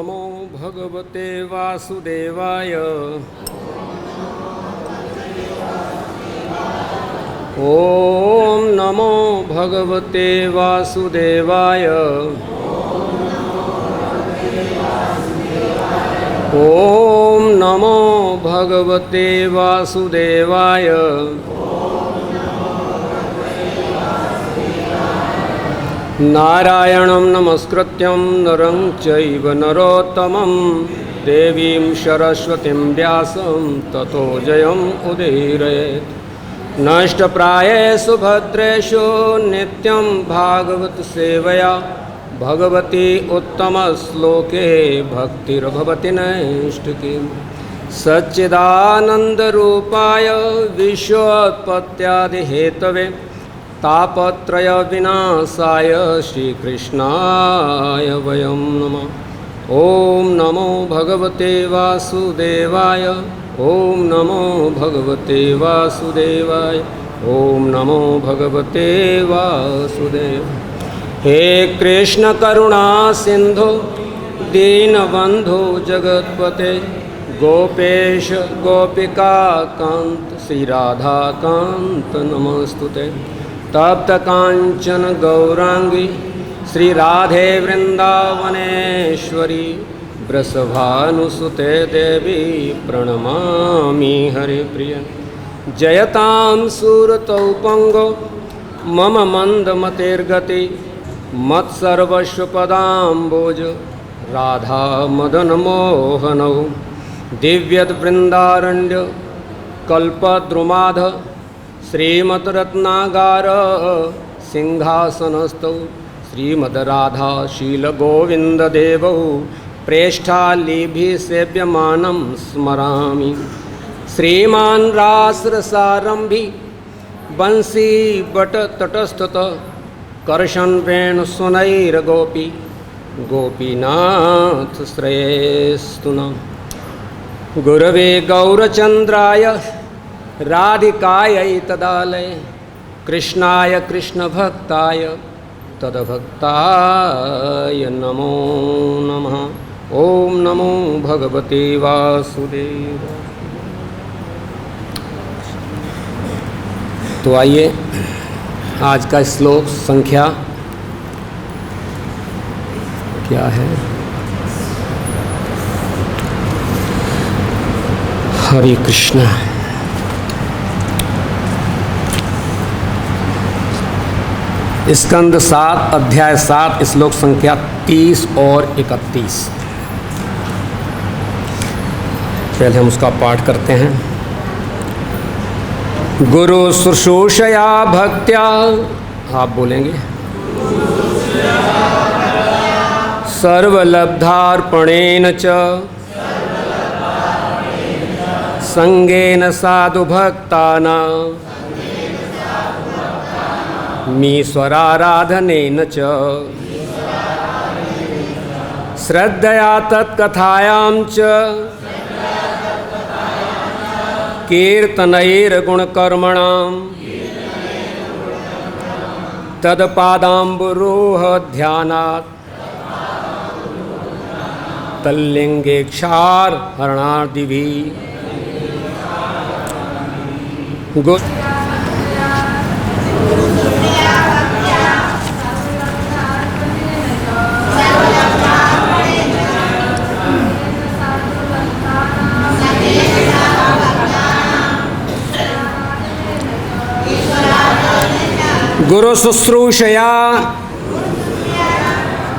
नमो भगवते वासुदेवाय। ओम नमो भगवते वासुदेवाय। ओम नमो भगवते वासुदेवाय। नारायणं नमस्कृत्यं नरं चैव नरोत्तमं देवीं सरस्वतीं व्यासं ततो जयम् उदीरयेत्। नष्टप्रायेषु भद्रेषु नित्यं भागवत सेवया भगवती उत्तमश्लोके भक्तिर्भवति नैष्टिकी। सच्चिदानन्दरूपाय विश्वोत्पत्त्यादिहेतवे तापत्रय विनाशाय श्रीकृष्णाय वयं नमः। ओम नमो भगवते वासुदेवाय। ओम नमो भगवते वासुदेवाय। ओम नमो भगवते वासुदेव। हे कृष्ण करुणा सिंधु दीनबंधु जगतपते गोपेश गोपिका कांत श्री राधा कांत नमस्तुते। तप्त कांचन गौरांगी श्री राधे वृंदावनेश्वरी वृषभानुसुते देवी प्रणमामि हरिप्रिय। जयतां सूरतौपंगो मम मंदमतेर्गति मत्सर्वस्वपदाम्बोज राधा मदन मोहनौ। दिव्यद्वृन्दारण्य कल्पद्रुमाध श्रीमद्रत्नागार सिंहासनस्थौ श्रीमद्राधा शीलगोविन्ददेवौ प्रेष्ठालीभिः सेव्यमानं स्मरामि। श्रीमान् रासरसारम्भी बंसी बटतटस्थतः कर्षन् वेणुसुनैर्गोपी गोपीनाथ श्रेष्ठु नः। गुरवे गौरचन्द्राय राधिकायै तदालये कृष्णाय कृष्णभक्ताय तद्भक्ताय नमो नमः। ओम नमो भगवते वासुदेवाय। तो आइए आज का श्लोक संख्या क्या है? हरे कृष्ण। स्कंद 7 अध्याय 7 श्लोक संख्या 30 और 31। पहले हम उसका पाठ करते हैं। गुरु शुश्रूषया भक्त्या, आप बोलेंगे, सर्वलब्धार्पणेन च संगेन साधु भक्तानां मीश्वराराधनेन च श्रद्धया तत्कथायां च कीर्तनैर्गुणकर्मणां तत्पादाम्बुरोह ध्यानात् तल्लिंगेक्षार हरणादिभिः। गुरु शुश्रूषया,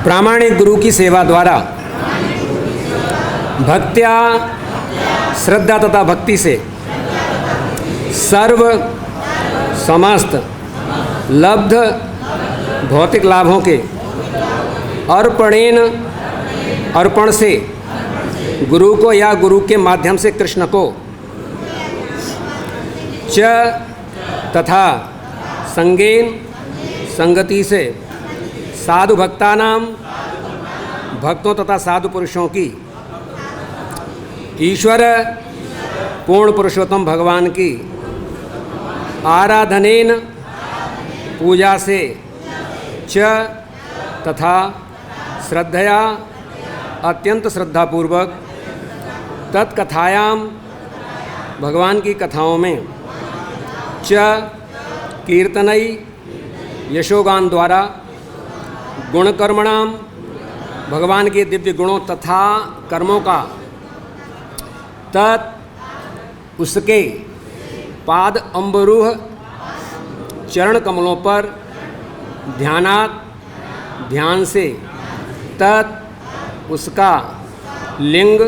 प्रामाणिक गुरु की सेवा द्वारा, भक्त्या श्रद्धा तथा भक्ति से, सर्व समस्त लब्ध भौतिक लाभों के अर्पणेन अर्पण से गुरु को या गुरु के माध्यम से कृष्ण को च तथा संगेन संगति से साधु भक्तानाम भक्तों तथा साधु पुरुषों की ईश्वर पूर्ण पुरुषोत्तम भगवान की आराधनेन पूजा से च तथा श्रद्धया अत्यंत श्रद्धापूर्वक तत्कथायाम भगवान की कथाओं में च कीर्तनई यशोगान द्वारा गुणकर्मणाम भगवान के दिव्य गुणों तथा कर्मों का तत् उसके पाद अम्बरूह चरण कमलों पर ध्यान से तत् उसका लिंग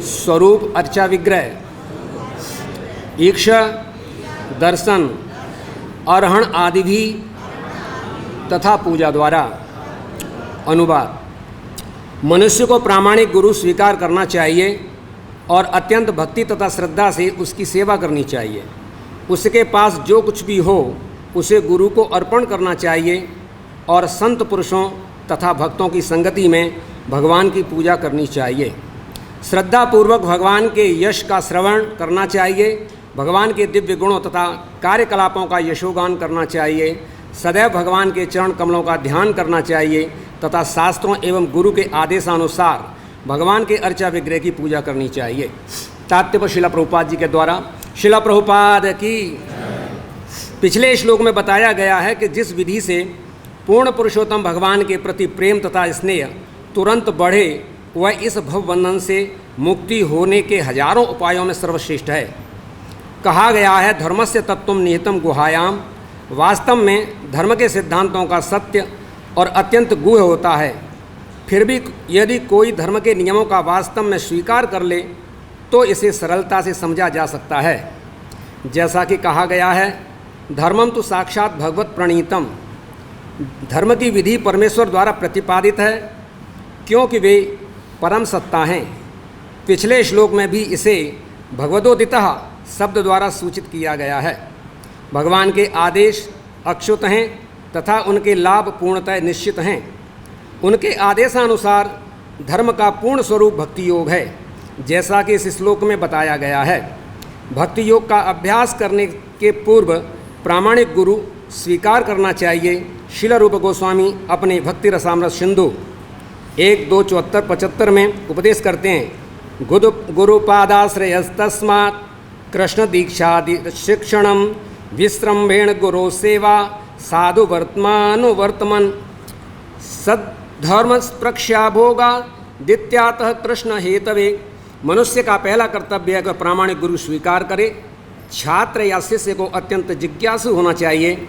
स्वरूप अर्चा विग्रह ईक्ष दर्शन अर्हण आदि भी तथा पूजा द्वारा। अनुवाद। मनुष्य को प्रामाणिक गुरु स्वीकार करना चाहिए और अत्यंत भक्ति तथा श्रद्धा से उसकी सेवा करनी चाहिए। उसके पास जो कुछ भी हो उसे गुरु को अर्पण करना चाहिए और संत पुरुषों तथा भक्तों की संगति में भगवान की पूजा करनी चाहिए। श्रद्धापूर्वक भगवान के यश का श्रवण करना चाहिए, भगवान के दिव्य गुणों तथा कार्यकलापों का यशोगान करना चाहिए, सदैव भगवान के चरण कमलों का ध्यान करना चाहिए तथा शास्त्रों एवं गुरु के आदेशानुसार भगवान के अर्चा विग्रह की पूजा करनी चाहिए। तात्पर्य शिला प्रभुपाद जी के द्वारा। शिला प्रभुपाद की। पिछले श्लोक में बताया गया है कि जिस विधि से पूर्ण पुरुषोत्तम भगवान के प्रति प्रेम तथा स्नेह तुरंत बढ़े वह इस भवबंधन से मुक्ति होने के हजारों उपायों में सर्वश्रेष्ठ है। कहा गया है धर्मस्य तत्त्वम निहितम गुहायाम। वास्तव में धर्म के सिद्धांतों का सत्य और अत्यंत गूढ़ होता है। फिर भी यदि कोई धर्म के नियमों का वास्तव में स्वीकार कर ले तो इसे सरलता से समझा जा सकता है। जैसा कि कहा गया है धर्मम तो साक्षात भगवत प्रणीतम। धर्म की विधि परमेश्वर द्वारा प्रतिपादित है क्योंकि वे परम सत्ता हैं। पिछले श्लोक में भी इसे भगवदोदितः शब्द द्वारा सूचित किया गया है। भगवान के आदेश अक्षुत हैं तथा उनके लाभ पूर्णतः निश्चित हैं। उनके आदेशानुसार धर्म का पूर्ण स्वरूप भक्ति योग है, जैसा कि इस श्लोक में बताया गया है। भक्ति योग का अभ्यास करने के पूर्व प्रामाणिक गुरु स्वीकार करना चाहिए। शिला रूप गोस्वामी अपने भक्ति रसामृत सिंधु 1-2-74-75 में उपदेश करते हैं गुरुपादाश्रयस्तस्मात् कृष्ण दीक्षादि शिक्षणम विश्रम्भेण गुरो सेवा साधु वर्तमान सद्धर्म प्रक्षा भोगा दित्यातः कृष्ण हेतवे। मनुष्य का पहला कर्तव्य है कि प्रामाणिक गुरु स्वीकार करे। छात्र या शिष्य को अत्यंत जिज्ञासु होना चाहिए।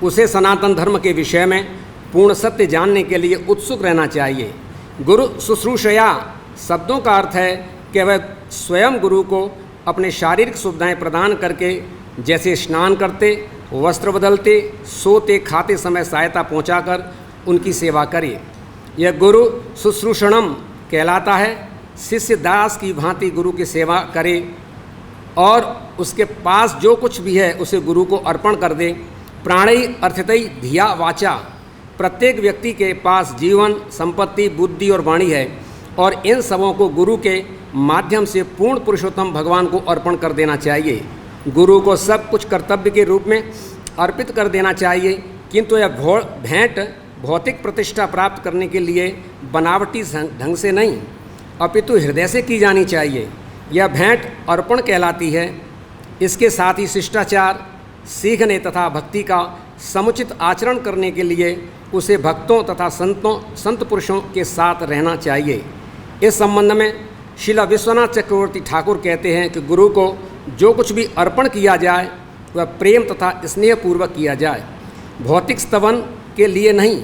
उसे सनातन धर्म के विषय में पूर्ण सत्य जानने के लिए उत्सुक रहना चाहिए। गुरु शुश्रूषया शब्दों का अर्थ है कि वह स्वयं गुरु को अपने शारीरिक सुविधाएं प्रदान करके जैसे स्नान करते, वस्त्र बदलते, सोते, खाते समय सहायता पहुंचाकर उनकी सेवा करे। यह गुरु शुश्रूषणम कहलाता है। शिष्य दास की भांति गुरु की सेवा करे और उसके पास जो कुछ भी है उसे गुरु को अर्पण कर दे। प्राणई अर्थितई धिया वाचा। प्रत्येक व्यक्ति के पास जीवन, संपत्ति, बुद्धि और वाणी है और इन सबों को गुरु के माध्यम से पूर्ण पुरुषोत्तम भगवान को अर्पण कर देना चाहिए। गुरु को सब कुछ कर्तव्य के रूप में अर्पित कर देना चाहिए, किंतु यह भेंट भौतिक प्रतिष्ठा प्राप्त करने के लिए बनावटी ढंग से नहीं अपितु हृदय से की जानी चाहिए। यह भेंट अर्पण कहलाती है। इसके साथ ही शिष्टाचार सीखने तथा भक्ति का समुचित आचरण करने के लिए उसे भक्तों तथा संत पुरुषों के साथ रहना चाहिए। इस संबंध में श्रील विश्वनाथ चक्रवर्ती ठाकुर कहते हैं कि गुरु को जो कुछ भी अर्पण किया जाए वह प्रेम तथा स्नेहपूर्वक किया जाए, भौतिक स्तवन के लिए नहीं।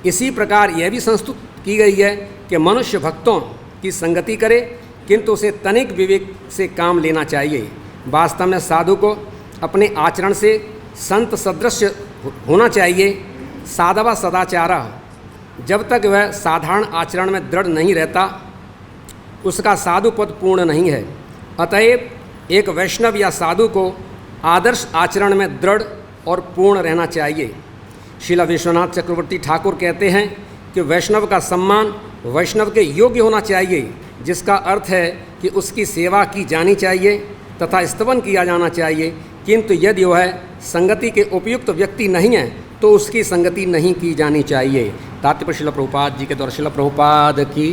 इसी प्रकार यह भी संस्तुत की गई है कि मनुष्य भक्तों की संगति करे, किंतु उसे तनिक विवेक से काम लेना चाहिए। वास्तव में साधु को अपने आचरण से संत सदृश होना चाहिए। साधवा सदाचारा। जब तक वह साधारण आचरण में दृढ़ नहीं रहता उसका साधु पद पूर्ण नहीं है। अतएव एक वैष्णव या साधु को आदर्श आचरण में दृढ़ और पूर्ण रहना चाहिए। श्रील विश्वनाथ चक्रवर्ती ठाकुर कहते हैं कि वैष्णव का सम्मान वैष्णव के योग्य होना चाहिए, जिसका अर्थ है कि उसकी सेवा की जानी चाहिए तथा स्तवन किया जाना चाहिए, किंतु यदि वह संगति के उपयुक्त व्यक्ति नहीं है तो उसकी संगति नहीं की जानी चाहिए। तात्पर्य श्रील प्रभुपाद जी के द्वारा। श्रील प्रभुपाद की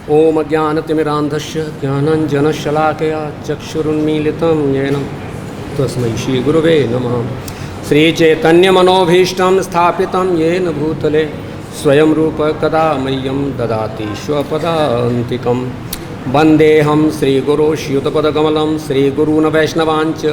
ओम अज्ञानतिमिरान्धस्य ज्ञानाञ्जनशलाकया चक्षुरुन्मीलितं येन तस्मै श्रीगुरुवे नमः। श्रीचैतन्यमनोभीष्टं स्थापितं येन भूतले स्वयं रूप कदा मह्यं ददाति स्वपदान्तिकं। वन्देऽहं श्रीगुरुश्युतपदकमलं श्रीगुरून् वैष्णवाञ्च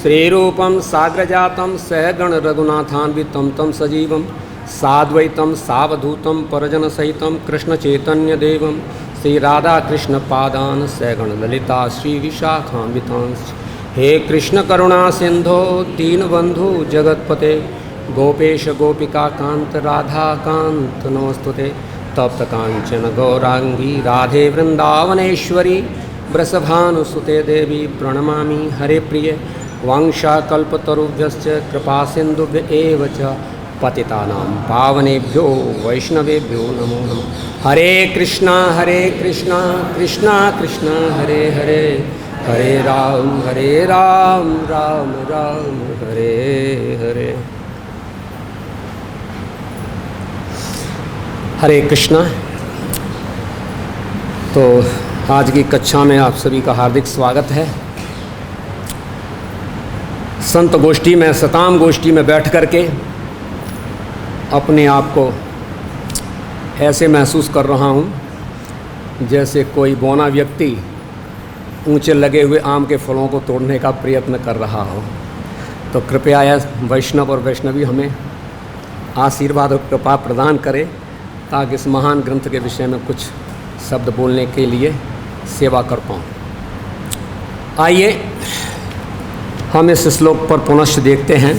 श्रीरूपं साग्रजातं सहगण रघुनाथान्वितं तं सजीवं साद्वैतं सावधूतं परिजनसहितं कृष्णचैतन्यदेवं श्रीराधाकृष्णपादान् सहगण ललिता श्रीविशाखान्वितांश्च। हे कृष्ण करुणा सिंधो दीनबंधु जगतपते गोपेश गोपिकाकांत राधाकांत नमस्तुते। तप्त कांचन गौरांगी राधे वृंदावनेश्वरी वृषभानुसुते देवी प्रणमामि हरे प्रिय। वांशाकल्पतरुभ्यश्च कृपा सिंधुभ्य एव च पतितानां पावनेभ्यो वैष्णवेभ्यो नमो नमः। हरे कृष्णा कृष्णा कृष्णा हरे हरे हरे राम राम राम हरे हरे। हरे कृष्णा। तो आज की कक्षा में आप सभी का हार्दिक स्वागत है। संत गोष्ठी में सताम गोष्ठी में बैठ करके अपने आप को ऐसे महसूस कर रहा हूँ जैसे कोई बौना व्यक्ति ऊंचे लगे हुए आम के फलों को तोड़ने का प्रयत्न कर रहा हो। तो कृपया यह वैष्णव और वैष्णवी हमें आशीर्वाद और कृपा प्रदान करे ताकि इस महान ग्रंथ के विषय में कुछ शब्द बोलने के लिए सेवा कर पाऊँ। आइए हम इस श्लोक पर पुनश्च देखते हैं।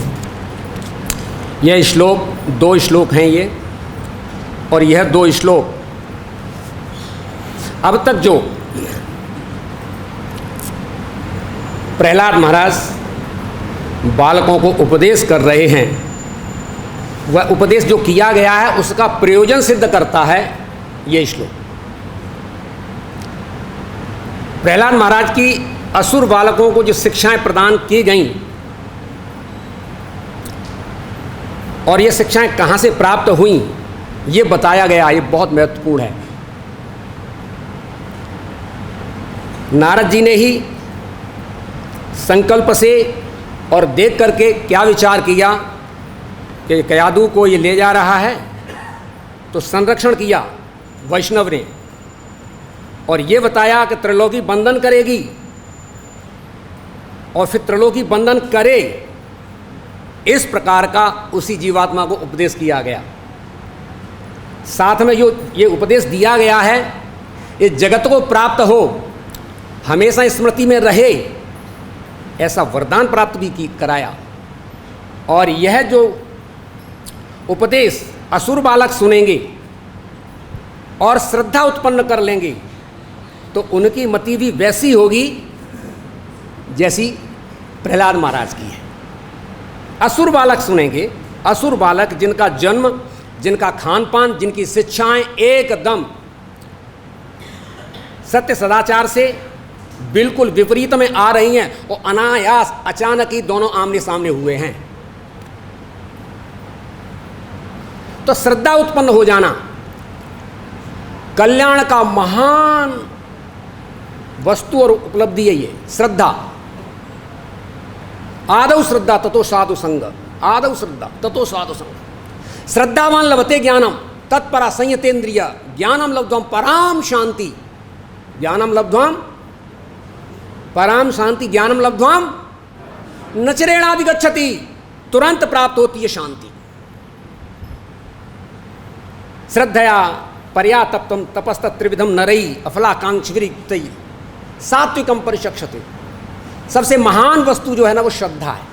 यह श्लोक 2 श्लोक हैं ये, और यह 2 श्लोक अब तक जो प्रहलाद महाराज बालकों को उपदेश कर रहे हैं वह उपदेश जो किया गया है उसका प्रयोजन सिद्ध करता है ये श्लोक। प्रहलाद महाराज की असुर बालकों को जो शिक्षाएं प्रदान की गईं और ये शिक्षाएं कहाँ से प्राप्त हुईं ये बताया गया। ये बहुत महत्वपूर्ण है। नारद जी ने ही संकल्प से और देख करके क्या विचार किया कि कयादू को ये ले जा रहा है, तो संरक्षण किया वैष्णव ने और ये बताया कि त्रिलोकी बंधन करेगी और फिर त्रिलोकी बंधन करे, इस प्रकार का उसी जीवात्मा को उपदेश किया गया। साथ में जो ये उपदेश दिया गया है ये जगत को प्राप्त हो, हमेशा स्मृति में रहे, ऐसा वरदान प्राप्त भी कराया। और यह जो उपदेश असुर बालक सुनेंगे और श्रद्धा उत्पन्न कर लेंगे तो उनकी मति भी वैसी होगी जैसी प्रहलाद महाराज की है। असुर बालक सुनेंगे, असुर बालक जिनका जन्म, जिनका खान पान, जिनकी शिक्षाएं एकदम सत्य सदाचार से बिल्कुल विपरीत में आ रही हैं और अनायास अचानक ही दोनों आमने सामने हुए हैं, तो श्रद्धा उत्पन्न हो जाना कल्याण का महान वस्तु और उपलब्धि है। ये श्रद्धा, आदौ श्रद्धा ततो साधु संग, आदौ श्रद्धा ततो साधु संग। श्रद्धावान लभते ज्ञानम तत्परा संयतेन्द्रिय ज्ञानम लब्ध्वम पराम शांति, ज्ञानम लब्ध्वम पराम शांति, ज्ञानम लब्ध्वम नचरेणाधिगच्छति, तुरंत प्राप्त होती है शांति। श्रद्धया पर्या तप्तम तपस्तत्रिविधम नरई अफलाकांक्षिविरिक्तई सात्विकम परिचक्षते। सबसे महान वस्तु जो है ना वो श्रद्धा है।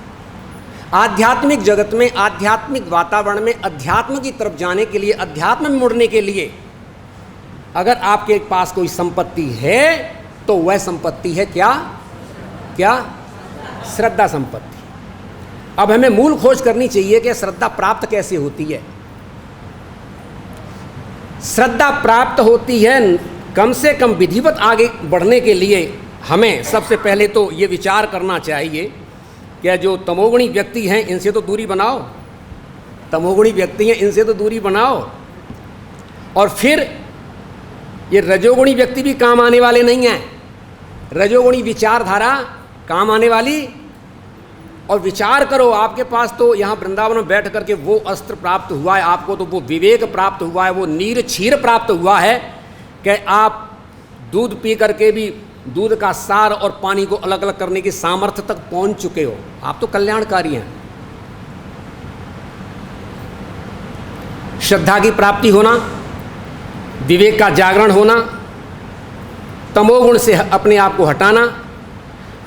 आध्यात्मिक जगत में, आध्यात्मिक वातावरण में अध्यात्म की तरफ जाने के लिए, अध्यात्म में मुड़ने के लिए अगर आपके पास कोई संपत्ति है तो वह संपत्ति है क्या? क्या? श्रद्धा संपत्ति। अब हमें मूल खोज करनी चाहिए कि श्रद्धा प्राप्त कैसे होती है। श्रद्धा प्राप्त होती है कम से कम विधिवत आगे बढ़ने के लिए हमें सबसे पहले तो ये विचार करना चाहिए कि जो तमोगुणी व्यक्ति हैं इनसे तो दूरी बनाओ, तमोगुणी व्यक्ति हैं इनसे तो दूरी बनाओ, और फिर ये रजोगुणी व्यक्ति भी काम आने वाले नहीं हैं। रजोगुणी विचारधारा काम आने वाली। और विचार करो, आपके पास तो यहाँ वृंदावन में बैठ करके वो अस्त्र प्राप्त हुआ है आपको, तो वो विवेक प्राप्त हुआ है, वो नीर क्षीर प्राप्त हुआ है कि आप दूध पी करके भी दूध का सार और पानी को अलग अलग करने की सामर्थ्य तक पहुंच चुके हो। आप तो कल्याणकारी हैं। श्रद्धा की प्राप्ति होना, विवेक का जागरण होना, तमोगुण से अपने आप को हटाना,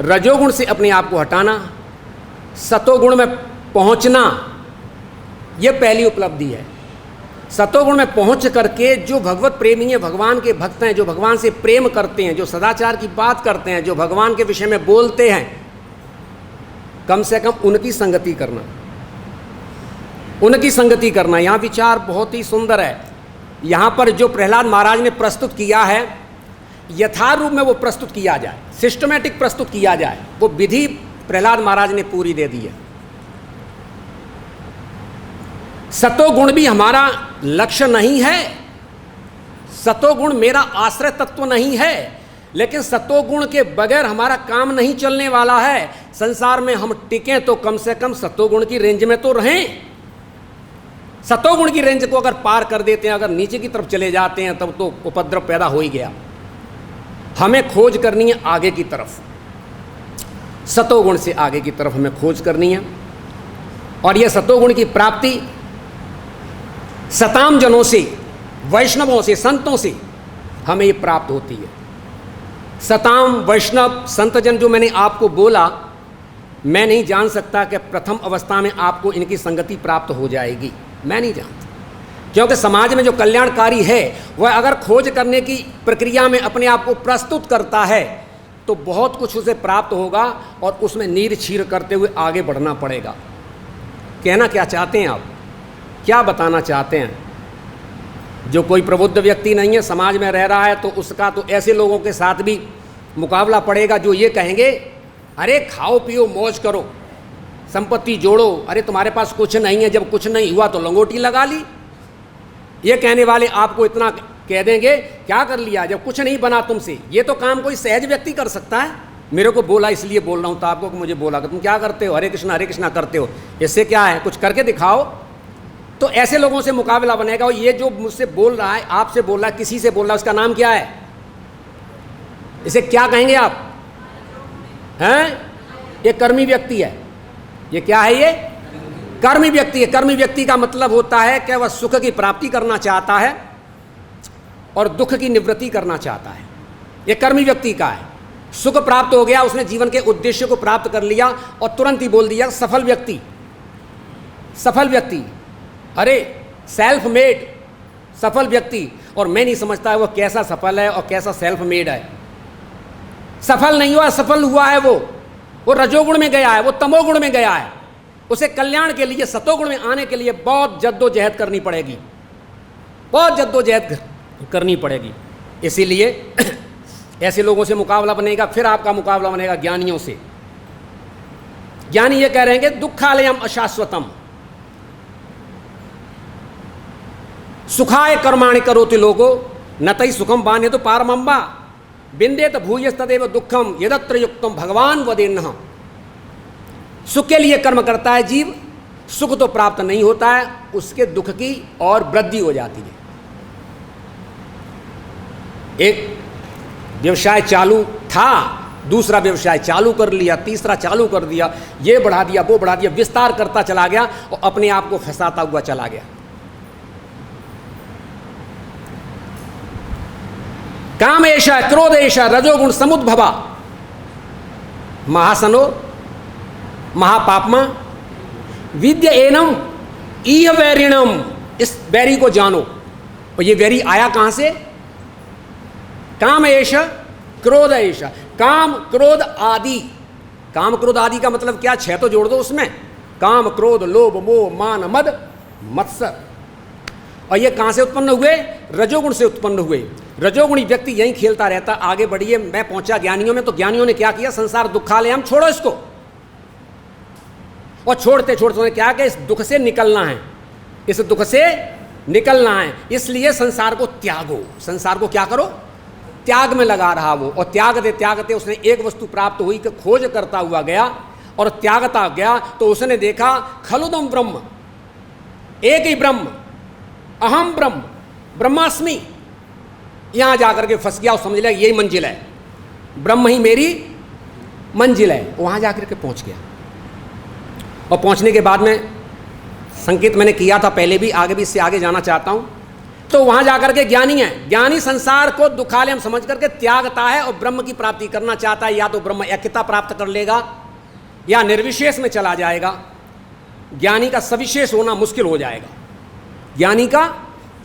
रजोगुण से अपने आप को हटाना, सतोगुण में पहुंचना, यह पहली उपलब्धि है। सतोगुण में पहुंच करके जो भगवत प्रेमी हैं, भगवान के भक्त हैं, जो भगवान से प्रेम करते हैं, जो सदाचार की बात करते हैं, जो भगवान के विषय में बोलते हैं, कम से कम उनकी संगति करना, उनकी संगति करना। यहाँ विचार बहुत ही सुंदर है। यहाँ पर जो प्रहलाद महाराज ने प्रस्तुत किया है, यथार्थ रूप में वो प्रस्तुत किया जाए, सिस्टमेटिक प्रस्तुत किया जाए, वो विधि प्रहलाद महाराज ने पूरी दे दी है। सतोगुण भी हमारा लक्ष्य नहीं है, सतोगुण मेरा आश्रय तत्व नहीं है, लेकिन सतोगुण के बगैर हमारा काम नहीं चलने वाला है। संसार में हम टिकें तो कम से कम सतोगुण की रेंज में तो रहें। सतोगुण की रेंज को अगर पार कर देते हैं, अगर नीचे की तरफ चले जाते हैं, तब तो उपद्रव पैदा हो ही गया। हमें खोज करनी है आगे की तरफ, सतोगुण से आगे की तरफ हमें खोज करनी है। और यह सतोगुण की प्राप्ति सताम जनों से, वैष्णवों से, संतों से हमें ये प्राप्त होती है। सताम, वैष्णव, संतजन जो मैंने आपको बोला, मैं नहीं जान सकता कि प्रथम अवस्था में आपको इनकी संगति प्राप्त हो जाएगी, मैं नहीं जानता। क्योंकि समाज में जो कल्याणकारी है वह अगर खोज करने की प्रक्रिया में अपने आप को प्रस्तुत करता है तो बहुत कुछ उसे प्राप्त होगा और उसमें नीर छीर करते हुए आगे बढ़ना पड़ेगा। कहना क्या चाहते हैं आप, क्या बताना चाहते हैं? जो कोई प्रबुद्ध व्यक्ति नहीं है, समाज में रह रहा है, तो उसका तो ऐसे लोगों के साथ भी मुकाबला पड़ेगा जो ये कहेंगे, अरे खाओ पियो मौज करो, संपत्ति जोड़ो, अरे तुम्हारे पास कुछ नहीं है, जब कुछ नहीं हुआ तो लंगोटी लगा ली। ये कहने वाले आपको इतना कह देंगे, क्या कर लिया जब कुछ नहीं बना तुमसे। ये तो काम कोई सहज व्यक्ति कर सकता है। मेरे को बोला इसलिए बोल रहा हूँ तो आपको, कि मुझे बोला कि तुम क्या करते हो, हरे कृष्णा करते हो, इससे क्या है, कुछ करके दिखाओ। तो ऐसे लोगों से मुकाबला बनेगा। और ये जो मुझसे बोल रहा है, आपसे बोल रहा है, किसी से बोल रहा है, उसका नाम क्या है, इसे क्या कहेंगे आप? हैं? ये कर्मी व्यक्ति है। ये क्या है? ये कर्मी व्यक्ति है। कर्मी व्यक्ति का मतलब होता है कि वह सुख की प्राप्ति करना चाहता है और दुख की निवृत्ति करना चाहता है। ये कर्मी व्यक्ति का है। सुख प्राप्त हो गया, उसने जीवन के उद्देश्य को प्राप्त कर लिया और तुरंत ही बोल दिया सफल व्यक्ति। सफल व्यक्ति, अरे सेल्फ मेड सफल व्यक्ति। और मैं नहीं समझता है वो कैसा सफल है और कैसा सेल्फ मेड है। सफल नहीं हुआ, सफल हुआ है वो रजोगुण में गया है, वो तमोगुण में गया है। उसे कल्याण के लिए, सतोगुण में आने के लिए बहुत जद्दोजहद करनी पड़ेगी, बहुत जद्दोजहद करनी पड़ेगी। इसीलिए ऐसे लोगों से मुकाबला बनेगा। फिर आपका मुकाबला बनेगा ज्ञानियों से। ज्ञानी ये कह रहे हैं कि दुखालयम अशाश्वतम सुखाय कर्माणि करोति लोगो न तई सुखम बान्हे तो पारमंबा बिंदेत भूयस्तदेव दुखम यदत्र युक्तम भगवान वदेन्नः। सुख के लिए कर्म करता है जीव, सुख तो प्राप्त नहीं होता है, उसके दुख की और वृद्धि हो जाती है। एक व्यवसाय चालू था, दूसरा व्यवसाय चालू कर लिया, तीसरा चालू कर दिया, ये बढ़ा दिया, वो बढ़ा दिया, विस्तार करता चला गया और अपने आप को फंसाता हुआ चला गया। काम ऐसा, क्रोध ऐसा, रजोगुण समुद्भवा महासनो महापापमा विद्य एनम इह वैरिणम। इस वैरी को जानो। और ये वैरी आया कहां से? काम ऐसा, क्रोध ऐसा, काम क्रोध आदि। काम क्रोध आदि का मतलब क्या? 6 तो जोड़ दो उसमें, काम क्रोध लोभ मोह मान मद मत्सर। और ये कहां से उत्पन्न हुए? रजोगुण से उत्पन्न हुए। रजोगुणी व्यक्ति यहीं खेलता रहता। आगे बढ़िए, मैं पहुंचा ज्ञानियों में, तो ज्ञानियों ने क्या किया? संसार दुखालय, हम छोड़ो इसको। और छोड़ते छोड़ते उन्होंने क्या किया? इस दुख से निकलना है, इस दुख से निकलना है, इसलिए संसार को त्यागो। संसार को क्या करो? त्याग में लगा रहा वो, और त्यागते उसने एक वस्तु प्राप्त हुई कि खोज करता हुआ गया और त्यागता गया तो उसने देखा खलुदम ब्रह्म, एक ही ब्रह्म, अहम ब्रह्म, ब्रह्मास्मि। यहां जाकर के फंस गया और समझ लिया यही मंजिल है, ब्रह्म ही मेरी मंजिल है। वहां जाकर के पहुंच गया, और पहुंचने के बाद में संकेत मैंने किया था पहले भी, आगे भी इससे आगे जाना चाहता हूं। तो वहां जाकर के ज्ञानी है, ज्ञानी संसार को दुखालय समझ करके त्यागता है और ब्रह्म की प्राप्ति करना चाहता है। या तो ब्रह्म ऐक्यता प्राप्त कर लेगा या निर्विशेष में चला जाएगा। ज्ञानी का सविशेष होना मुश्किल हो जाएगा, ज्ञानी का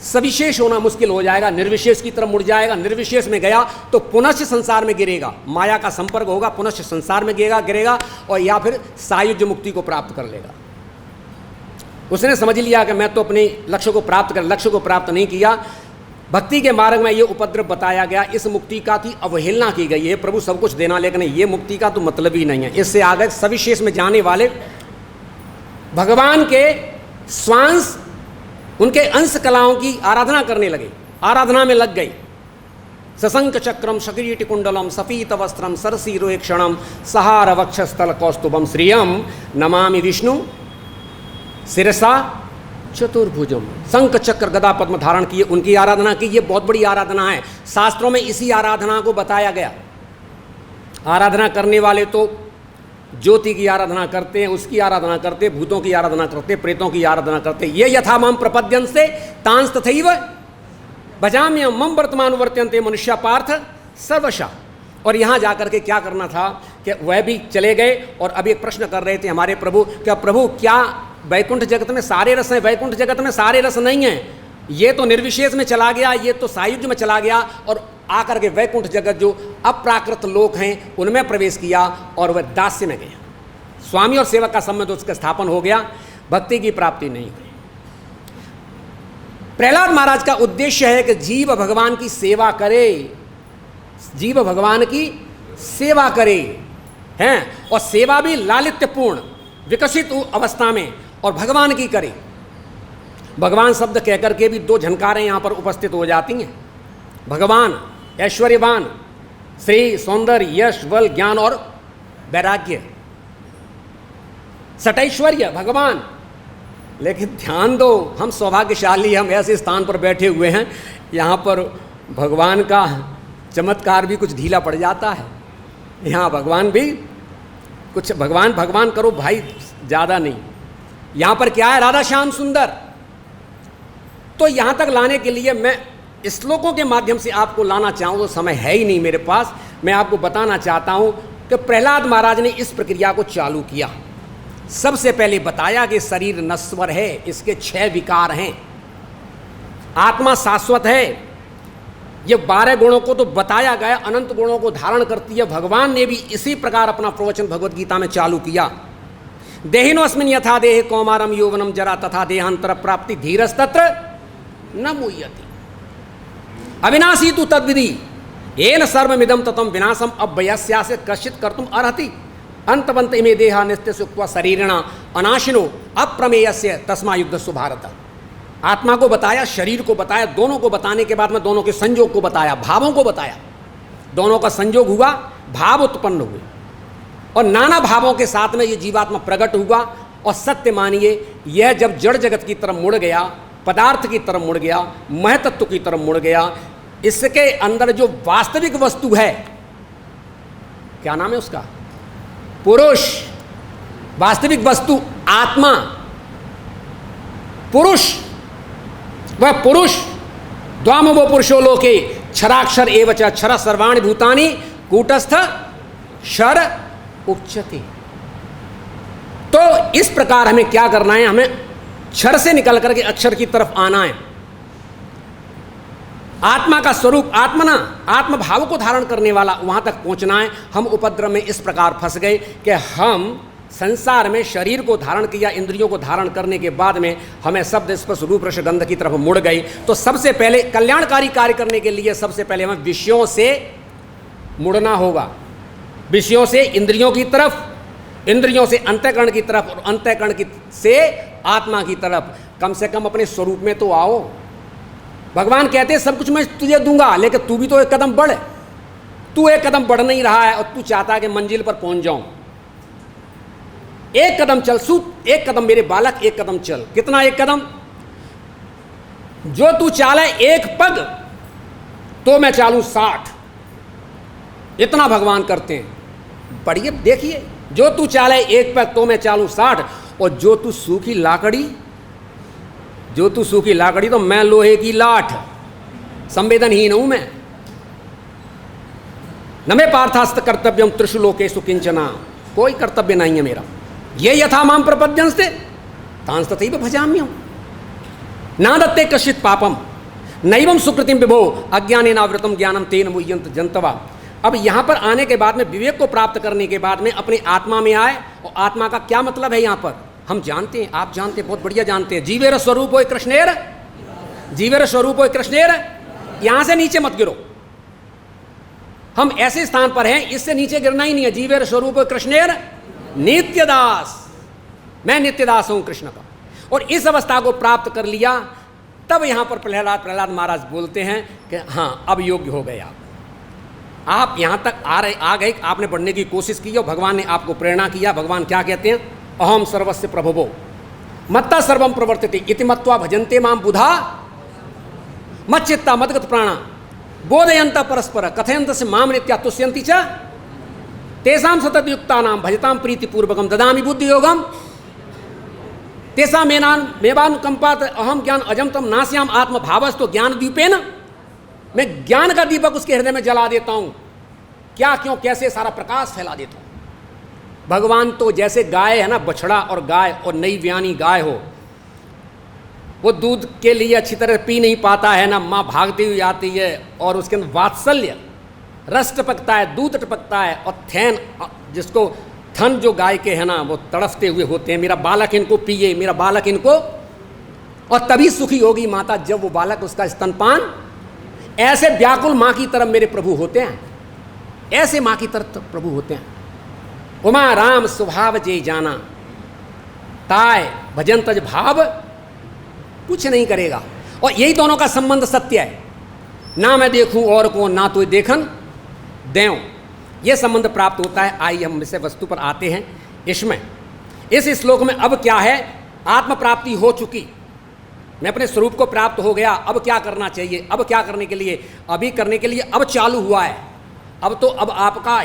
सविशेष होना मुश्किल हो जाएगा, निर्विशेष की तरफ मुड़ जाएगा। निर्विशेष में गया तो पुनश्च संसार में गिरेगा, माया का संपर्क होगा, पुनश्च संसार में गिरेगा और या फिर सायुज्य मुक्ति को प्राप्त कर लेगा। उसने समझ लिया कि मैं तो अपने लक्ष्य को प्राप्त नहीं किया। भक्ति के मार्ग में ये उपद्रव बताया गया, इस मुक्ति का की अवहेलना की गई है। प्रभु सब कुछ देना, लेकिन ये मुक्ति का तो मतलब ही नहीं है। इससे आगे सविशेष में जाने वाले भगवान के स्वांश, उनके अंश कलाओं की आराधना करने लगे, आराधना में लग गई। सशंक चक्रम शकीट कुंडलम सफीत वस्त्रम सरसीरो क्षणम सहार वक्षस्थल कौस्तुभम श्रियम नमामि विष्णु शिरसा चतुर्भुजम। शंख चक्र गदा पद्म धारण किए, उनकी आराधना की। ये बहुत बड़ी आराधना है, शास्त्रों में इसी आराधना को बताया गया। आराधना करने वाले तो ज्योति की आराधना करते हैं, उसकी आराधना करते, भूतों की आराधना करते, प्रेतों की आराधना करते। ये यथा माम प्रपद्यन से तांस तथैव भजाम्यहम् मम वर्तमान वर्त्यन्ते मनुष्य पार्थ सर्वशः। और यहाँ जाकर के क्या करना था कि वह भी चले गए और अब एक प्रश्न कर रहे थे हमारे प्रभु, क्या प्रभु क्या वैकुंठ जगत में सारे रस हैं? वैकुंठ जगत में सारे रस नहीं हैं, ये तो निर्विशेष में चला गया, ये तो सायुज्य में चला गया और आकर के वैकुंठ जगत जो अप्राकृत लोक हैं उनमें प्रवेश किया और वह दास्य में गया। स्वामी और सेवक का संबंध उसका स्थापन हो गया, भक्ति की प्राप्ति नहीं हुई। प्रहलाद महाराज का उद्देश्य है कि जीव भगवान की सेवा करे, जीव भगवान की सेवा करे हैं, और सेवा भी लालित्यपूर्ण विकसित अवस्था में और भगवान की करे। भगवान शब्द कहकर के भी दो झनकारें यहाँ पर उपस्थित हो जाती हैं। भगवान ऐश्वर्यवान, श्री, सौंदर्य, यश, बल, ज्ञान और वैराग्य, सटैश्वर्य भगवान। लेकिन ध्यान दो, हम सौभाग्यशाली, हम ऐसे स्थान पर बैठे हुए हैं, यहाँ पर भगवान का चमत्कार भी कुछ ढीला पड़ जाता है। यहाँ भगवान भी कुछ भगवान करो भाई, ज़्यादा नहीं। यहाँ पर क्या है? राधा श्याम सुंदर। तो यहाँ तक लाने के लिए मैं श्लोकों के माध्यम से आपको लाना चाहूँ तो समय है ही नहीं मेरे पास। मैं आपको बताना चाहता हूँ कि प्रहलाद महाराज ने इस प्रक्रिया को चालू किया। सबसे पहले बताया कि शरीर नश्वर है, इसके 6 विकार हैं, आत्मा शाश्वत है। ये 12 गुणों को तो बताया गया, अनंत गुणों को धारण करती है। भगवान ने भी इसी प्रकार अपना प्रवचन भगवद गीता में चालू किया। देहिनोऽस्मिन् यथा देहे कौमारम यौवनम जरा तथा देहांतर प्राप्ति धीरस्तत्र न मुह्यति अविनाशी तु तद्विधि येन सर्वमिदं ततं विनाशम अव्ययस्यास्य कश्चित् कर्तुम् अर्हति अंतवन्त इमे देहा नित्य सुक्त्वा शरीरिणा अनाशिनो अप्रमेयस्य तस्मा युद्धस्व भारत। आत्मा को बताया, शरीर को बताया, दोनों को बताने के बाद में दोनों के संयोग को बताया, भावों को बताया। दोनों का संयोग हुआ, भाव उत्पन्न हुए और नाना भावों के साथ में ये जीवात्मा प्रकट हुआ। और सत्य मानिए, यह जब जड़ जगत की तरफ मुड़ गया, पदार्थ की तरफ मुड़ गया, महतत्व की तरफ मुड़ गया, इसके अंदर जो वास्तविक वस्तु है, क्या नाम है उसका? पुरुष। वास्तविक वस्तु आत्मा, पुरुष, वह पुरुष द्वाम वो पुरुषो लोके क्षराक्षर एवच क्षर सर्वाणि भूतानि कूटस्थ क्षर उच्यते। तो इस प्रकार हमें क्या करना है? हमें क्षर से निकल करके अक्षर की तरफ आना है। आत्मा का स्वरूप, आत्मना, आत्म भाव को धारण करने वाला, वहां तक पहुंचना है। हम उपद्रव में इस प्रकार फंस गए कि हम संसार में शरीर को धारण किया, इंद्रियों को धारण करने के बाद में हमें शब्द स्पर्श रूप रस गंध की तरफ मुड़ गई। तो सबसे पहले कल्याणकारी कार्य करने के लिए सबसे पहले हमें विषयों से मुड़ना होगा। विषयों से इंद्रियों की तरफ, इंद्रियों से अंतःकरण की तरफ और अंतःकरण से आत्मा की तरफ। कम से कम अपने स्वरूप में तो आओ। भगवान कहते हैं सब कुछ मैं तुझे दूंगा, लेकिन तू भी तो एक कदम बढ़। तू एक कदम बढ़ नहीं रहा है और तू चाहता है कि मंजिल पर पहुंच जाऊं। एक कदम चल सूत, एक कदम मेरे बालक, एक कदम चल। कितना एक कदम? जो तू चाले एक पग तो मैं चालूं 60। इतना भगवान करते हैं। बढ़िए देखिए, जो तू चाले एक पग तो मैं चालूं 60, और जो तू सूखी लाकड़ी, जो तू सूखी लाकड़ी तो मैं लोहे की लाठ। संवेदनहीन हूं मैं। न मे पार्थास्त कर्तव्यम त्रिषु लोकेषु किंचना। कोई कर्तव्य नहीं है मेरा। ये यथा माम प्रपद्यन्ते तांस तथैव भजाम्यहम्। ना दत्ते कश्चित् पापम नैवं सुकृतिं विभो अज्ञानेनावृतं ज्ञानं तेन मुह्यन्ति जन्तवः। अब यहाँ पर आने के बाद में, विवेक को प्राप्त करने के बाद में अपनी आत्मा में आए। और आत्मा का क्या मतलब है यहाँ पर हम जानते हैं, आप जानते हैं, बहुत बढ़िया जानते हैं। जीवेर स्वरूपो कृष्णेर, जीवेर स्वरूपो कृष्णेर। यहाँ से नीचे मत गिरो, हम ऐसे स्थान पर हैं, इससे नीचे गिरना ही नहीं है। जीवेर स्वरूप कृष्णेर नित्यदास, मैं नित्यदास हूं कृष्ण का। और इस अवस्था को प्राप्त कर लिया, तब यहां पर प्रहलाद महाराज बोलते हैं कि हाँ अब योग्य हो गए आप यहां तक आ गए, आपने बढ़ने की कोशिश की और भगवान ने आपको प्रेरणा किया। भगवान क्या कहते हैं? अहम सर्वस्य प्रभवो मत्ता सर्वम प्रवर्तते इति मत्वा भजन्ते माम बुधा मच्चित्ता मदगत प्राणा बोधयंत परस्पर कथयंत से माम नित्या तुष्यंति च तेषां सततयुक्तानां भजतां प्रीतिपूर्वकं ददामि बुद्धि योगम तेषां मेवानुकंपात अहम ज्ञान अजम तम नास्याम आत्म भावस्तो ज्ञान दीपेन। मैं ज्ञान का दीपक उसके हृदय में जला देता हूं। क्या क्यों कैसे सारा प्रकाश फैला देता हूं। भगवान तो जैसे गाय है ना, बछड़ा और गाय और नई ब्यानी गाय हो, वो दूध के लिए अच्छी तरह पी नहीं पाता है ना, माँ भागती हुई आती है और उसके अंदर वात्सल्य रस टपकता है, दूध टपकता है। और थैन जिसको थन जो गाय के है ना, वो तड़फते हुए होते हैं, मेरा बालक इनको पिए, मेरा बालक इनको। और तभी सुखी होगी माता जब वो बालक उसका स्तनपान। ऐसे व्याकुल माँ की तरफ मेरे प्रभु होते हैं, ऐसे माँ की तरफ प्रभु होते हैं। उमा राम स्वभाव जे जाना ताय भजन तज भाव कुछ नहीं करेगा। और यही दोनों का संबंध सत्य है। ना मैं देखूं और को, ना तो देखन देव, ये संबंध प्राप्त होता है। आइए हम विषय वस्तु पर आते हैं। इसमें इस श्लोक में अब क्या है? आत्म प्राप्ति हो चुकी, मैं अपने स्वरूप को प्राप्त हो गया। अब क्या करना चाहिए? अब क्या करने के लिए? अभी करने के लिए अब चालू हुआ है। अब तो अब आपका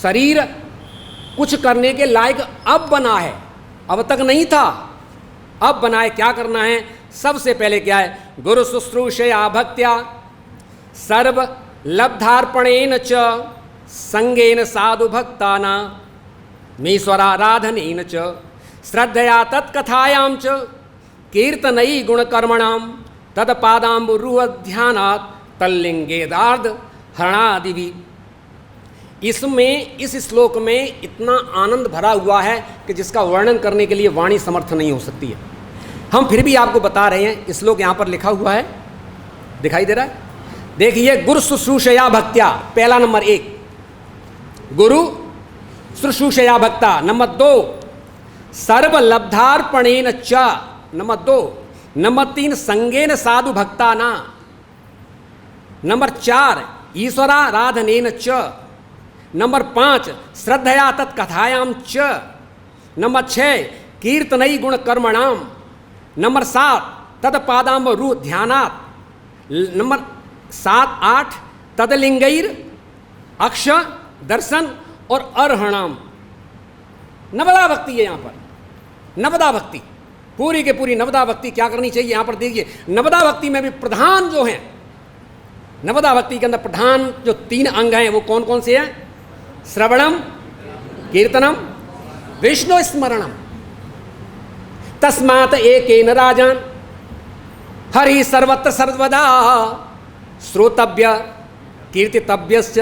शरीर कुछ करने के लायक अब बना है, अब तक नहीं था, अब बना है। क्या करना है? सबसे पहले क्या है? गुरु शुश्रूषया भक्त्या सर्व लब्धार्पणेन च संगेन साधु भक्ताना मीश्वराराधनेन च श्रद्धया तत्कथायां च कीर्तनई गुणकर्मणाम तत्पादाम्बुरुध्यानात् तल्लिंगेदार्ध हरणादिवि। इसमें इस श्लोक में इतना आनंद भरा हुआ है कि जिसका वर्णन करने के लिए वाणी समर्थ नहीं हो सकती है। हम फिर भी आपको बता रहे हैं। श्लोक यहाँ पर लिखा हुआ है, दिखाई दे रहा है, देखिए। गुरु शुश्रूषया भक्त्या, पहला नंबर 1 गुरु शुश्रूषया भक्ता। नंबर 2 सर्वलब्धार्पणेन च। नंबर 2 नंबर 3 संगेन साधु भक्ताना। नंबर 4 ईश्वराराधनेन च। नंबर 5 श्रद्धया तत्कथायां च। नंबर 6 कीर्तनई गुण कर्मणाम। नंबर 7 तत्पादाम्बरु ध्यानात्। नंबर 7 8 तदलिंगैर अक्ष दर्शन और अर्हणाम। नवदा भक्ति है यहाँ पर। नवदा भक्ति, पूरी के पूरी नवदा भक्ति क्या करनी चाहिए? यहाँ पर देखिए, नवदा भक्ति में भी प्रधान जो हैं, नवदा भक्ति के अंदर प्रधान जो 3 अंग हैं वो कौन कौन से हैं? श्रवणम, कीर्तनम, विष्णु स्मरणम। तस्मात् एकेन राजन हरि सर्वत्र सर्वदा श्रोतव्य कीर्तितव्यश्च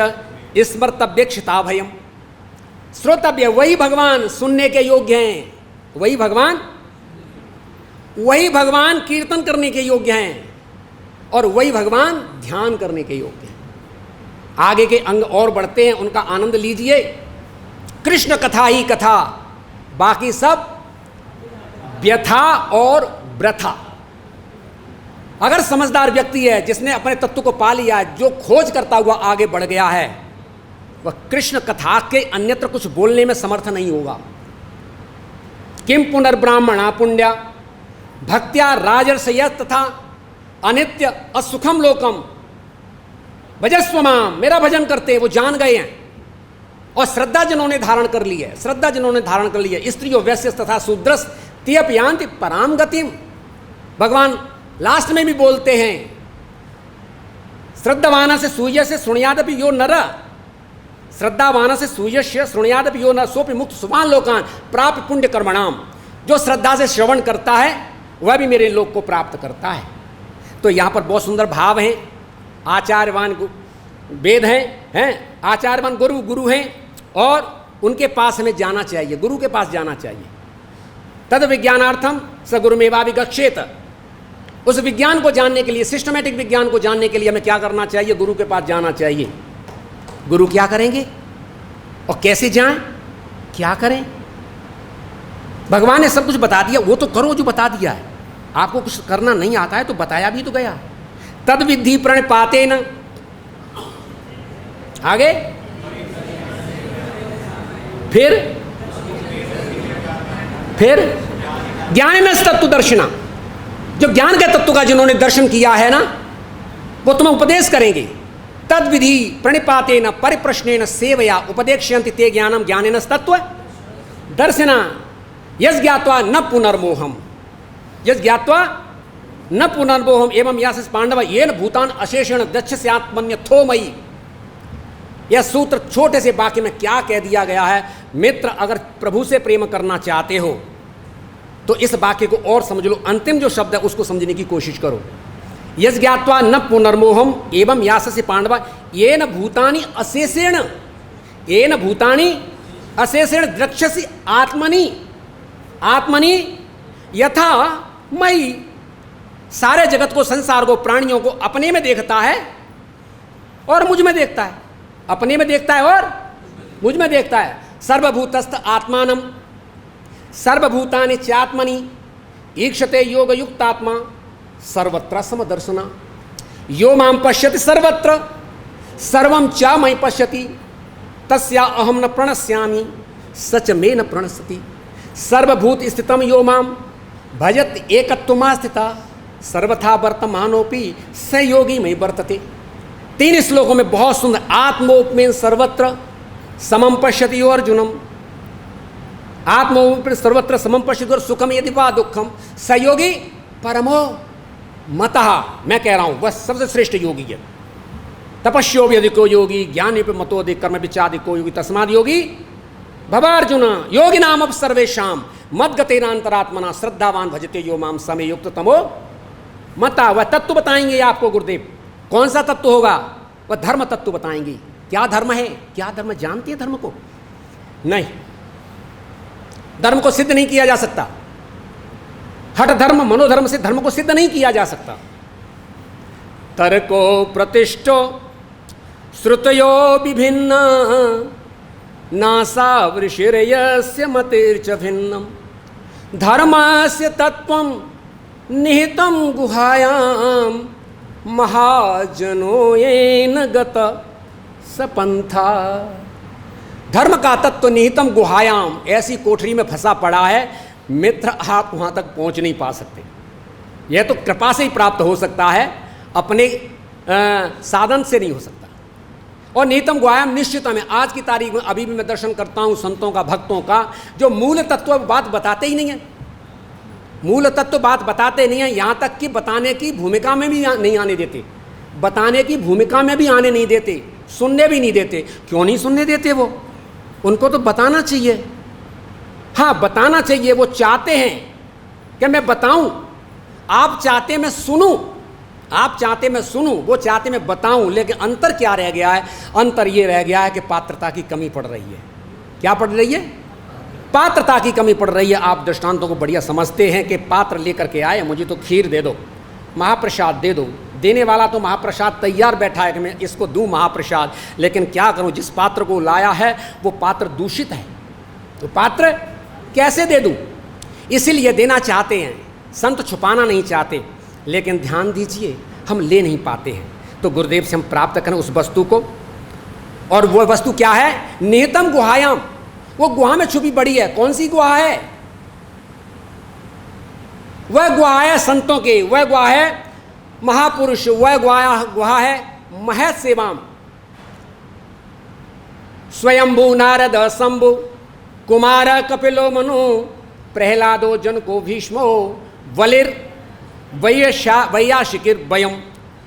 स्मर्तव्यक्षिता भयम। श्रोतव्य वही भगवान सुनने के योग्य हैं, वही भगवान कीर्तन करने के योग्य हैं, और वही भगवान ध्यान करने के योग्य हैं। आगे के अंग और बढ़ते हैं, उनका आनंद लीजिए। कृष्ण कथा ही कथा, बाकी सब व्यथा और वृथा। अगर समझदार व्यक्ति है, जिसने अपने तत्व को पा लिया है, जो खोज करता हुआ आगे बढ़ गया है, वह कृष्ण कथा के अन्यत्र कुछ बोलने में समर्थ नहीं होगा। किम पुनर्ब्राह्मणा पुण्या भक्त्या राजर्षय तथा अनित्य असुखम लोकम भजस्व माम, मेरा भजन करते, वो जान गए हैं और श्रद्धा जिन्होंने धारण कर ली है, श्रद्धा जिन्होंने धारण कर ली है, स्त्रियों वैश्य तथा शूद्रस त्यप यान्ति पराम गतिम। भगवान लास्ट में भी बोलते हैं, श्रद्धावान से सूर्य से सुनयादपि यो नर, श्रद्धावान से सूर्य से सुनयादपि यो नर सोपि मुक्त सुवान लोकान प्राप्त पुण्य कर्मणाम। जो श्रद्धा से श्रवण करता है वह भी मेरे लोक को प्राप्त करता है। तो यहाँ पर बहुत सुंदर भाव हैं। आचार्यवान वेद हैं, आचार्यवान गुरु गुरु हैं, और उनके पास हमें जाना चाहिए, गुरु के पास जाना चाहिए। तद विज्ञानार्थम स गुरुमेवाभिगच्छेत। उस विज्ञान को जानने के लिए, सिस्टमेटिक विज्ञान को जानने के लिए हमें क्या करना चाहिए? गुरु के पास जाना चाहिए। गुरु क्या करेंगे और कैसे जाएं, क्या करें? भगवान ने सब कुछ बता दिया, वो तो करो जो बता दिया है। आपको कुछ करना नहीं आता है तो बताया भी तो गया। तद विधि प्रणिपाते न, आगे फिर ज्ञान में तत्व दर्शना, जो ज्ञान के तत्व का जिन्होंने दर्शन किया है ना, वो तुम्हें उपदेश करेंगे। तद विधि प्रणिपाते न परिप्रश्नेन सेवया उपदेक्ष्यन्ति ते ज्ञानम ज्ञानेन तत्व दर्शना यस ज्ञात्वा न पुनर्मोहम, यस ज्ञात्वा न पुनर्मोहम एवं यास पांडव येन भूतान अशेषण दक्षस्यात्मन्यथो मयि। यह सूत्र छोटे से वाक्य में क्या कह दिया गया है? मित्र, अगर प्रभु से प्रेम करना चाहते हो तो इस वाक्य को और समझ लो। अंतिम जो शब्द है उसको समझने की कोशिश करो। यस ज्ञात्वा न पुनर्मोहम एवं यास पांडव येन भूतानि अशेषेण, येन भूतानि अशेषेण द्रक्ष्यसि आत्मनि, आत्मनि यथा मयि। सारे जगत को, संसार को, प्राणियों को अपने में देखता है और मुझ में देखता है, अपने में देखता है और मुझ में देखता है। सर्वभूतस्थ आत्मानम सर्वभूतानि चात्मनि ईक्षते योग युक्तात्मा सर्वत्र समदर्शना। यो मां पश्यति सर्वत्र सर्वं च मयि पश्यति तस्या अहम न प्रणश्यामि सच में न प्रणश्यति। सर्वभूत स्थितम यो मां भजत एकत्वमा स्थिता सर्वथा वर्तमानोपि स योगी मयि वर्तते। 3 श्लोकों में बहुत सुंदर। आत्मोपमेन सर्वत्र समम पश्यति यो अर्जुनम, आत्मोपमेन सर्वत्र समम पश्यति और सुखम यदि वा दुखम स योगी परमो मतः। मैं कह रहा हूं वह सबसे श्रेष्ठ योगी है। तपस्यो भी अधिको योगी ज्ञानी पे मतो अधिक कर्म विचादिको योगी तस्माद योगी भवार्जुन योगी नाम अब सर्वेशाम मद्गतेनांतरात्मना श्रद्धावान भजते यो माम समय युक्त तमो मता। वह तत्व बताएंगे आपको गुरुदेव। कौन सा तत्व होगा? वह धर्म तत्व बताएंगे। क्या धर्म है? क्या धर्म जानते हैं? धर्म को नहीं, धर्म को सिद्ध नहीं किया जा सकता। हठ धर्म मनोधर्म से धर्म को सिद्ध नहीं किया जा सकता। तर्को प्रतिष्ठो श्रुतयो विभिन्न नासा वृषिर्यस्य मतिर्च भिन्नम धर्मस्य तत्वं निहितं गुहायां महाजनो येन गत सपंथा। धर्म का तत्व निहितम गुहायाम, ऐसी कोठरी में फंसा पड़ा है मित्र, आप वहाँ तक पहुँच नहीं पा सकते। यह तो कृपा से ही प्राप्त हो सकता है, अपने साधन से नहीं हो सकता। और निहितम गुहायाम निश्चित में आज की तारीख में अभी भी मैं दर्शन करता हूँ संतों का, भक्तों का, जो मूल तत्व बात बताते ही नहीं है। मूल तत्व बात बताते नहीं है, यहाँ तक कि बताने की भूमिका में भी नहीं आने देते, बताने की भूमिका में भी आने नहीं देते, सुनने भी नहीं देते। क्यों नहीं सुनने देते? वो उनको तो बताना चाहिए। हाँ, बताना चाहिए। वो चाहते हैं कि मैं बताऊं, आप चाहते मैं सुनूं, आप चाहते मैं सुनूं, वो चाहते मैं बताऊं। लेकिन अंतर क्या रह गया है? अंतर ये रह गया है कि पात्रता की कमी पड़ रही है। क्या पड़ रही है? पात्रता की कमी पड़ रही है। आप दृष्टांतों को बढ़िया समझते हैं कि पात्र लेकर के आए, मुझे तो खीर दे दो, महाप्रसाद दे दो। देने वाला तो महाप्रसाद तैयार बैठा है कि मैं इसको दूं महाप्रसाद, लेकिन क्या करूं, जिस पात्र को लाया है वो पात्र दूषित है, तो पात्र कैसे दे दूं? इसीलिए देना चाहते हैं, संत छुपाना नहीं चाहते, लेकिन ध्यान दीजिए हम ले नहीं पाते हैं। तो गुरुदेव से हम प्राप्त करें उस वस्तु को, और वो वस्तु क्या है? निहितम गुहायाम, वो गुहा में छुपी पड़ी है। कौन सी गुहा है? वह गुहा है संतों के, वह गुहा है महापुरुष, वह गुहा है महत सेवाम। स्वयंभू नारद शंभु कुमार कपिलो मनु प्रहलादो जनको भीष्मो वलिर वैयाशिकिर वयम।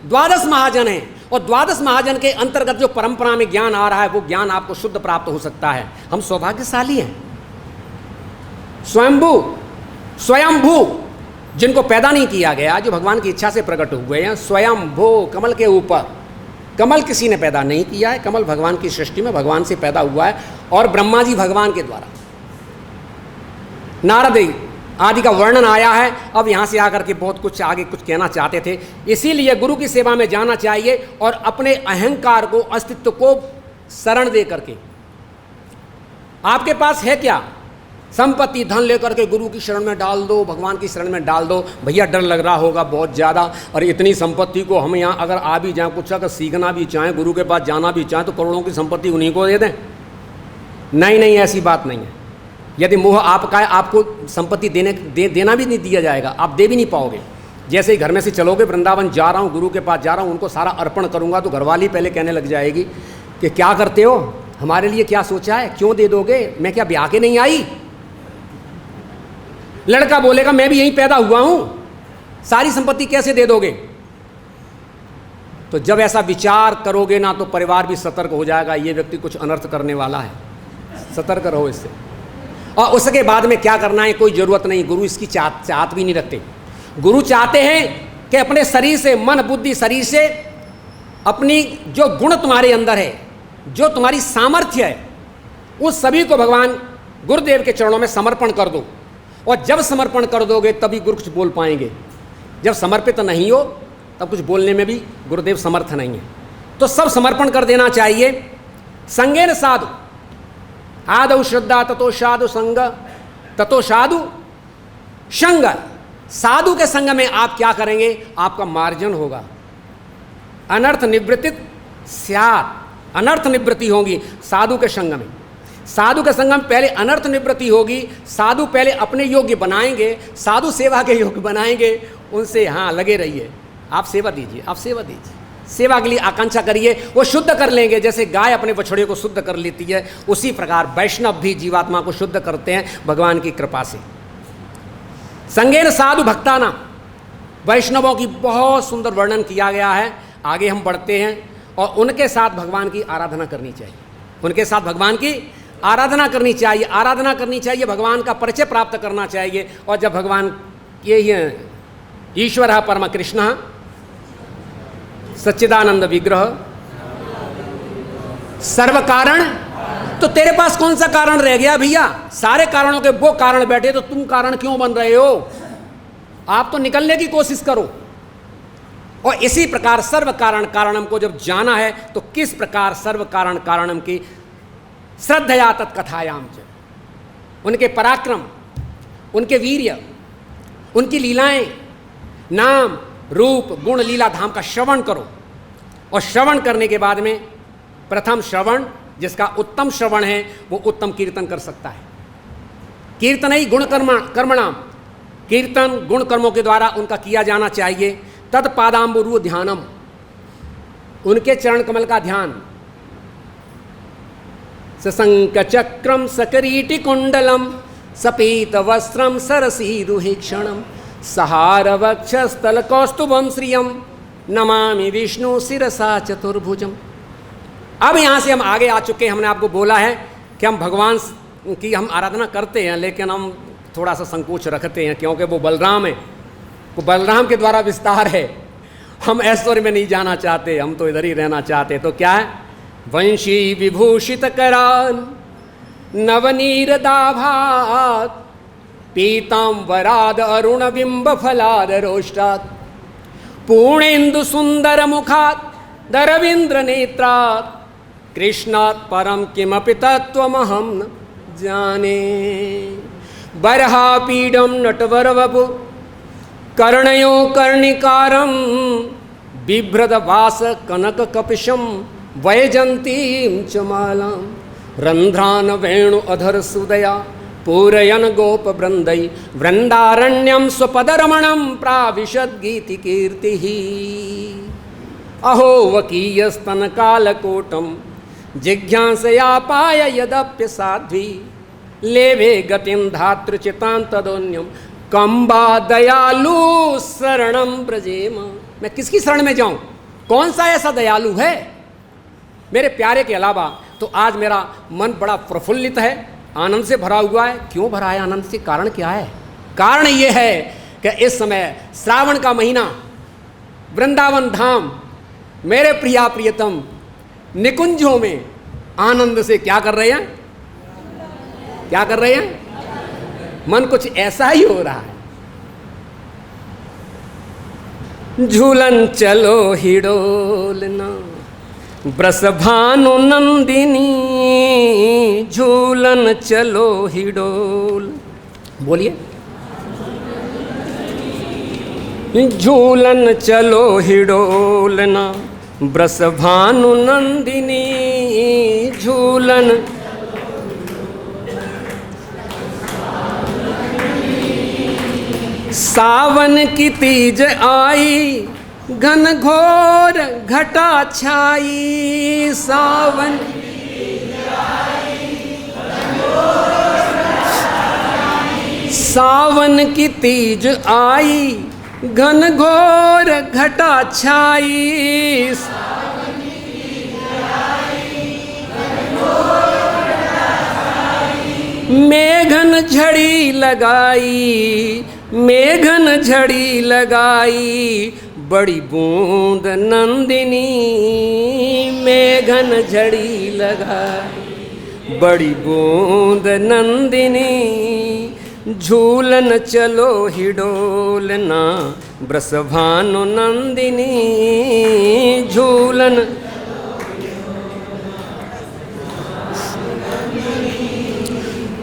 12 महाजन हैं, और 12 महाजन के अंतर्गत जो परंपरा में ज्ञान आ रहा है वो ज्ञान आपको शुद्ध प्राप्त हो सकता है। हम सौभाग्यशाली हैं। स्वयंभू जिनको पैदा नहीं किया गया, जो भगवान की इच्छा से प्रकट हुए हैं, स्वयंभू कमल के ऊपर। कमल किसी ने पैदा नहीं किया है, कमल भगवान की सृष्टि में भगवान से पैदा हुआ है, और ब्रह्मा जी भगवान के द्वारा। नारद आदि का वर्णन आया है। अब यहाँ से आकर के बहुत कुछ आगे कुछ कहना चाहते थे, इसीलिए गुरु की सेवा में जाना चाहिए और अपने अहंकार को, अस्तित्व को शरण दे करके। आपके पास है क्या? संपत्ति धन लेकर के गुरु की शरण में डाल दो, भगवान की शरण में डाल दो। भैया डर लग रहा होगा बहुत ज़्यादा, और इतनी संपत्ति को हम यहाँ अगर आ भी जाएँ, कुछ अगर सीखना भी चाहें, गुरु के पास जाना भी चाहें, तो करोड़ों की संपत्ति उन्हीं को दे दें? नहीं, ऐसी बात नहीं है। यदि मोह आपका है, आपको संपत्ति देना भी नहीं दिया जाएगा, आप दे भी नहीं पाओगे। जैसे ही घर में से चलोगे, वृंदावन जा रहा हूँ, गुरु के पास जा रहा हूँ, उनको सारा अर्पण करूँगा, तो घरवाली पहले कहने लग जाएगी कि क्या करते हो, हमारे लिए क्या सोचा है, क्यों दे दोगे, मैं क्या ब्याह के नहीं आई? लड़का बोलेगा मैं भी यहीं पैदा हुआ हूँ, सारी संपत्ति कैसे दे दोगे? तो जब ऐसा विचार करोगे ना, तो परिवार भी सतर्क हो जाएगा, ये व्यक्ति कुछ अनर्थ करने वाला है, सतर्क रहो इससे। और उसके बाद में क्या करना है, कोई ज़रूरत नहीं, गुरु इसकी चाहत भी नहीं रखते। गुरु चाहते हैं कि अपने शरीर से, मन बुद्धि शरीर से, अपनी जो गुण तुम्हारे अंदर है, जो तुम्हारी सामर्थ्य है, उस सभी को भगवान गुरुदेव के चरणों में समर्पण कर दो। और जब समर्पण कर दोगे तभी गुरु कुछ बोल पाएंगे। जब समर्पित नहीं हो तब कुछ बोलने में भी गुरुदेव समर्थ नहीं है। तो सब समर्पण कर देना चाहिए। संगेन साधु, आदौ श्रद्धा ततो साधु संग, ततो साधु संग। साधु के संग में आप क्या करेंगे? आपका मार्जन होगा, अनर्थ निवृत्ति स्यात्, अनर्थ निवृत्ति होगी साधु के संग में। साधु के संग में पहले अनर्थ निवृत्ति होगी। साधु पहले अपने योग्य बनाएंगे, साधु सेवा के योग्य बनाएंगे, उनसे हाँ लगे रहिए, आप सेवा दीजिए, आप सेवा दीजिए, सेवा के लिए आकांक्षा करिए, वो शुद्ध कर लेंगे। जैसे गाय अपने बछड़े को शुद्ध कर लेती है, उसी प्रकार वैष्णव भी जीवात्मा को शुद्ध करते हैं भगवान की कृपा से। संगेन साधु भक्ताना, वैष्णवों की बहुत सुंदर वर्णन किया गया है। आगे हम बढ़ते हैं, और उनके साथ भगवान की आराधना करनी चाहिए, उनके साथ भगवान की आराधना करनी चाहिए, आराधना करनी चाहिए, भगवान का परिचय प्राप्त करना चाहिए। और जब भगवान ये ईश्वर परम कृष्ण सच्चिदानंद विग्रह सर्व कारण, तो तेरे पास कौन सा कारण रह गया भैया? सारे कारणों के वो कारण बैठे, तो तुम कारण क्यों बन रहे हो? आप तो निकलने की कोशिश करो। और इसी प्रकार सर्व कारण कारणम को जब जाना है, तो किस प्रकार सर्व कारण कारणम की श्रद्धया तत्कथायाम च, उनके पराक्रम, उनके वीर्य, उनकी लीलाएं, नाम रूप गुण लीला धाम का श्रवण करो। और श्रवण करने के बाद में प्रथम श्रवण, जिसका उत्तम श्रवण है, वो उत्तम कीर्तन कर सकता है। कीर्तन ही गुण कर्मणाम, कीर्तन गुण कर्मों के द्वारा उनका किया जाना चाहिए। तत्पादाम्बुरु ध्यानम, उनके चरण कमल का ध्यान। सशंक चक्रम सकरीटि कुंडलम सपीत वस्त्रम सरसीरुहेक्षणम सहार वक्षस्थल कौस्तुभम श्रियम नमामि विष्णु शिरसा चतुर्भुजम। अब यहाँ से हम आगे आ चुके हैं। हमने आपको बोला है कि हम भगवान की हम आराधना करते हैं, लेकिन हम थोड़ा सा संकोच रखते हैं, क्योंकि वो बलराम है, वो बलराम के द्वारा विस्तार है। हम ऐश्वर्य में नहीं जाना चाहते, हम तो इधर ही रहना चाहते। तो क्या है? वंशी विभूषित करान नवनीरदाभात पीतांबराद अरुण बिंब फलाद रोष्टात पूर्णेन्दु सुंदर मुखात दरविंद्र नेत्रात कृष्णात् परम किमपि तत्त्वमहं न जाने। बर्हापीडं नटवर वपु कर्णयो कर्णिकारं बिभ्रदवास कनककपिशं वैजन्तीं च मालां रन्ध्रान् वेणु अधर सुदया पूरयन् गोपवृन्दै वृन्दारण्यं स्वपदरमणं प्राविशद्गीतिकीर्तिः। अहो वकीयस्तनकालकोटं जिज्ञासयापाय यदप्य साध्वी लेवे गतिं धातृचितां तदोन्यं कम्बा दयालु शरणं ब्रजेम। मैं किसकी शरण में जाऊं? कौन सा ऐसा दयालु है मेरे प्यारे के अलावा? तो आज मेरा मन बड़ा प्रफुल्लित है, आनंद से भरा हुआ है। क्यों भरा है आनंद से? कारण क्या है? कारण ये है कि इस समय श्रावण का महीना, वृंदावन धाम, मेरे प्रिया प्रियतम निकुंजों में आनंद से क्या कर रहे हैं? क्या कर रहे हैं? मन कुछ ऐसा ही हो रहा है। झूलन चलो हिडोलना ब्रसभानु नंदिनी, झूलन चलो हिडोल। बोलिए, झूलन चलो हिडोलना ब्रसभानु नंदिनी, झूलन सावन की तीज आई घन घोर घटा छाई, सावन सावन की तीज आई घन घोर घटा छाई, मेघन झड़ी लगाई, मेघन झड़ी लगाई बड़ी बूंद नंदिनी, मेघन झड़ी लगाई बड़ी बूंद नंदिनी, झूलन चलो हिडोलना ब्रसभानु नंदिनी, झूलन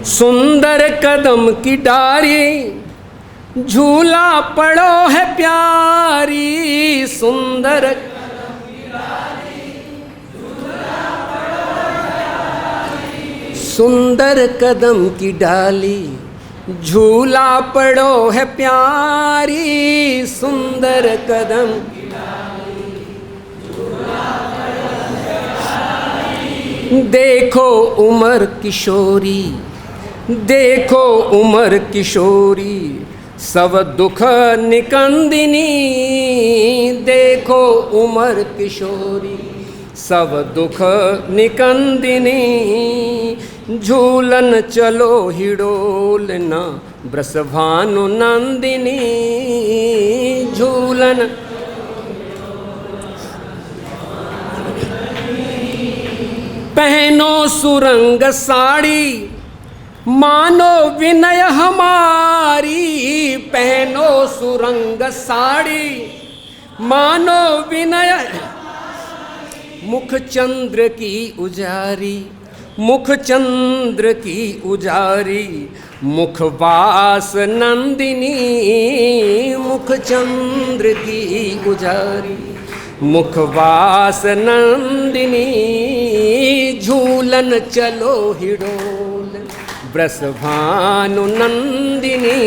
सुंदर कदम की डारी झूला पड़ो है प्यारी, सुंदर सुंदर कदम की डाली झूला पड़ो है प्यारी, सुंदर कदम की डाली झूला पड़ो है प्यारी। देखो उमर किशोरी, देखो उमर किशोरी सब दुख निकंदिनी, देखो उमर किशोरी सब दुख निकंदिनी, झूलन चलो हिडोलना ब्रसभानु नंदिनी, झूलन पहनो सुरंग साड़ी मानो विनय हमारी, पहनो सुरंग साड़ी मानो विनय, मुख चंद्र की उजारी, मुख चंद्र की उजारी, मुखवास नंदिनी, मुख चंद्र की उजारी, मुखवास नंदिनी, झूलन चलो हिडोल ब्रसभानु नंदिनी,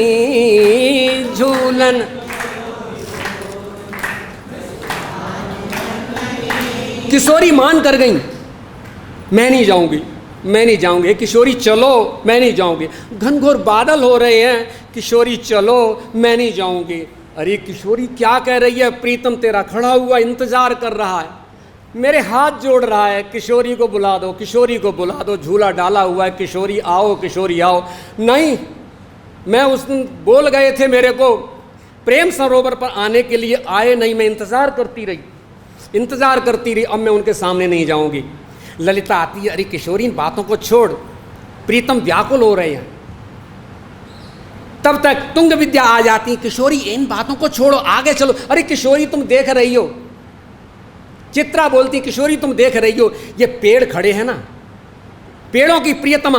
झूलन। किशोरी मान कर गई, मैं नहीं जाऊंगी, मैं नहीं जाऊंगी। किशोरी चलो, मैं नहीं जाऊंगी। घनघोर बादल हो रहे हैं, किशोरी चलो, मैं नहीं जाऊंगी। अरे किशोरी क्या कह रही है? प्रीतम तेरा खड़ा हुआ इंतजार कर रहा है, मेरे हाथ जोड़ रहा है, किशोरी को बुला दो, किशोरी को बुला दो। झूला डाला हुआ है, किशोरी आओ, किशोरी आओ। नहीं, मैं उस दिन बोल गए थे मेरे को प्रेम सरोवर पर आने के लिए, आए नहीं। मैं इंतज़ार करती रही, इंतज़ार करती रही। अब मैं उनके सामने नहीं जाऊंगी। ललिता आती है, अरे किशोरी इन बातों को छोड़, प्रीतम व्याकुल हो रहे हैं। तब तक तुंग विद्या आ जाती है, किशोरी इन बातों को छोड़ो, आगे चलो। अरे किशोरी तुम देख रही हो, चित्रा बोलती, किशोरी तुम देख रही हो, ये पेड़ खड़े हैं ना, पेड़ों की प्रियतमा,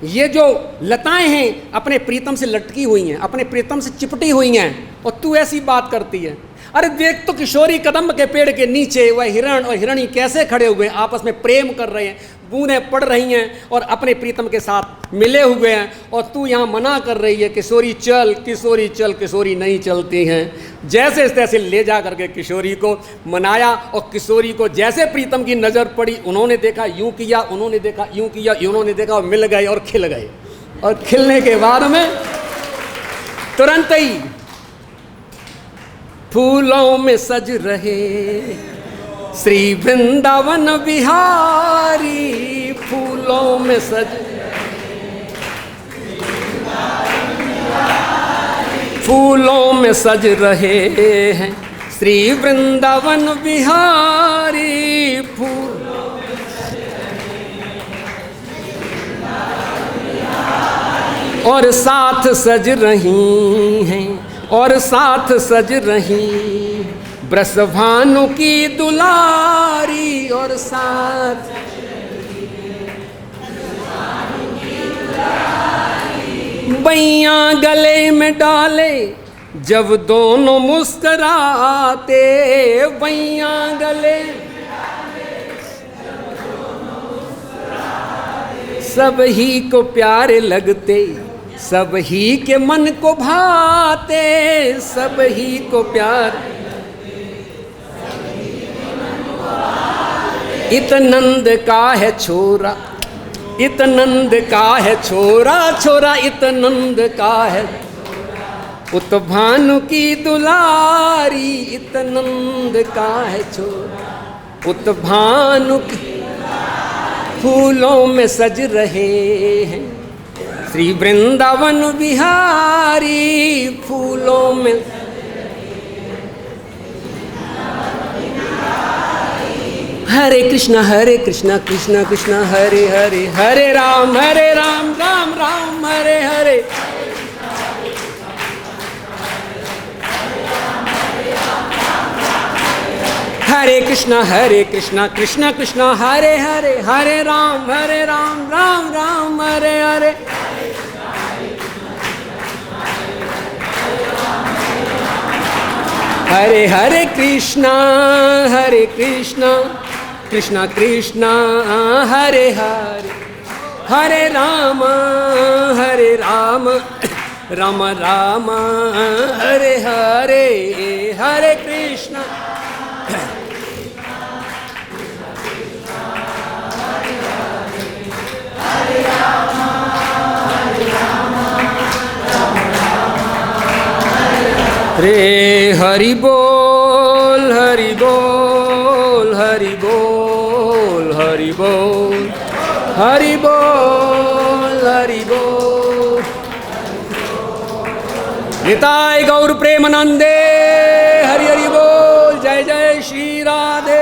ये जो लताएं हैं अपने प्रीतम से लटकी हुई हैं, अपने प्रीतम से चिपटी हुई हैं, और तू ऐसी बात करती है। अरे देख तो किशोरी कदम्ब के पेड़ के नीचे वह हिरण और हिरणी कैसे खड़े हुए आपस में प्रेम कर रहे हैं, बूंदें पड़ रही हैं और अपने प्रीतम के साथ मिले हुए हैं, और तू यहाँ मना कर रही है किशोरी चल, किशोरी चल। किशोरी नहीं चलती हैं। जैसे तैसे ले जा करके किशोरी को मनाया, और किशोरी को जैसे प्रीतम की नज़र पड़ी, उन्होंने देखा यूं किया, उन्होंने देखा यूं किया, उन्होंने देखा और मिल गए और खिल गए। और खिलने के बाद में तुरंत ही फूलों में सज रहे श्री वृंदावन बिहारी, फूलों में सज, फूलों में सज रहे हैं श्री वृंदावन बिहारी, फूलों में सज रहे और साथ सज रही हैं, और साथ सज रही ब्रसभानु की दुलारी, और साथ बैयां गले में डाले जब दोनों मुस्कराते, बैयां गले सब ही को प्यारे लगते, सब ही के मन को भाते, सब ही को प्यार। इत नंद का है छोरा, इत नंद का है छोरा, छोरा इत नंद का है, उत भानु की दुलारी, इत नंद का है छोरा, उत भानु की, फूलों में सज रहे हैं श्री वृंदावन बिहारी, फूलों में। हरे कृष्णा कृष्णा कृष्णा हरे हरे, हरे राम राम राम हरे हरे। हरे कृष्णा कृष्णा कृष्णा हरे हरे, हरे राम राम राम हरे हरे। हरे हरे कृष्णा कृष्णा कृष्णा हरे हरे, हरे राम राम राम हरे हरे। हरे कृष्णा रे हरि बोल हरि बोल हरि बोल हरि बोल हरि बोल हरि बोल। निताय गौर प्रेमानंदे हरि हरि बोल। जय जय श्री राधे।